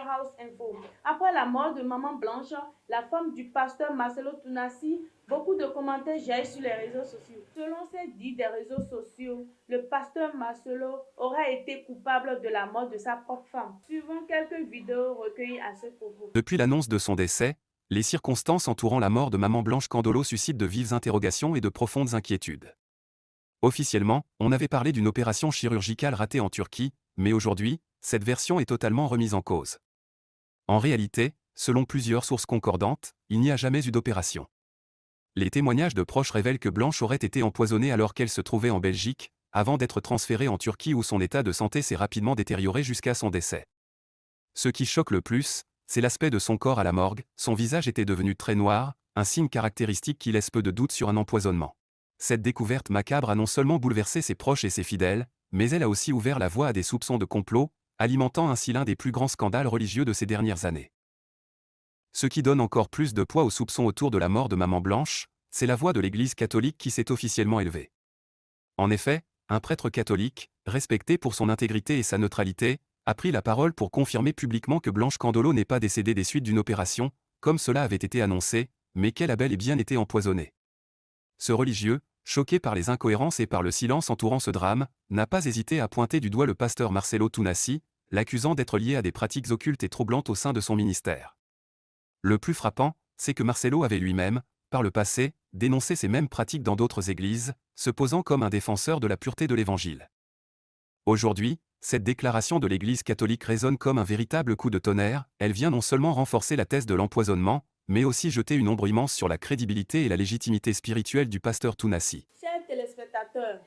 House Info. Après la mort de Maman Blanche, la femme du pasteur Marcelo Tunasi, beaucoup de commentaires jaillissent sur les réseaux sociaux. Selon ces dits des réseaux sociaux, le pasteur Marcelo aurait été coupable de la mort de sa propre femme. Suivons quelques vidéos recueillies à ce propos. Depuis l'annonce de son décès, les circonstances entourant la mort de Maman Blanche Candolo suscitent de vives interrogations et de profondes inquiétudes. Officiellement, on avait parlé d'une opération chirurgicale ratée en Turquie, mais aujourd'hui, cette version est totalement remise en cause. En réalité, selon plusieurs sources concordantes, il n'y a jamais eu d'opération. Les témoignages de proches révèlent que Blanche aurait été empoisonnée alors qu'elle se trouvait en Belgique, avant d'être transférée en Turquie où son état de santé s'est rapidement détérioré jusqu'à son décès. Ce qui choque le plus, c'est l'aspect de son corps à la morgue, son visage était devenu très noir, un signe caractéristique qui laisse peu de doute sur un empoisonnement. Cette découverte macabre a non seulement bouleversé ses proches et ses fidèles, mais elle a aussi ouvert la voie à des soupçons de complot, alimentant ainsi l'un des plus grands scandales religieux de ces dernières années. Ce qui donne encore plus de poids aux soupçons autour de la mort de Maman Blanche, c'est la voix de l'Église catholique qui s'est officiellement élevée. En effet, un prêtre catholique, respecté pour son intégrité et sa neutralité, a pris la parole pour confirmer publiquement que Blanche Candolo n'est pas décédée des suites d'une opération, comme cela avait été annoncé, mais qu'elle a bel et bien été empoisonnée. Ce religieux, choqué par les incohérences et par le silence entourant ce drame, n'a pas hésité à pointer du doigt le pasteur Marcelo Tunasi, l'accusant d'être lié à des pratiques occultes et troublantes au sein de son ministère. Le plus frappant, c'est que Marcelo avait lui-même, par le passé, dénoncé ces mêmes pratiques dans d'autres églises, se posant comme un défenseur de la pureté de l'Évangile. Aujourd'hui, cette déclaration de l'Église catholique résonne comme un véritable coup de tonnerre, elle vient non seulement renforcer la thèse de l'empoisonnement, mais aussi jeter une ombre immense sur la crédibilité et la légitimité spirituelle du pasteur Tunasi. Chers téléspectateurs,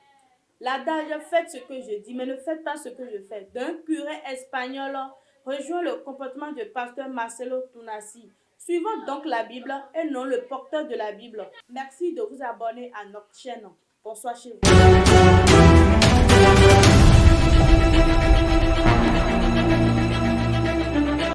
l'adage « faites ce que je dis, mais ne faites pas ce que je fais » d'un curé espagnol rejoint le comportement du pasteur Marcelo Tunasi. Suivons donc la Bible et non le porteur de la Bible. Merci de vous abonner à notre chaîne. Bonsoir chez vous.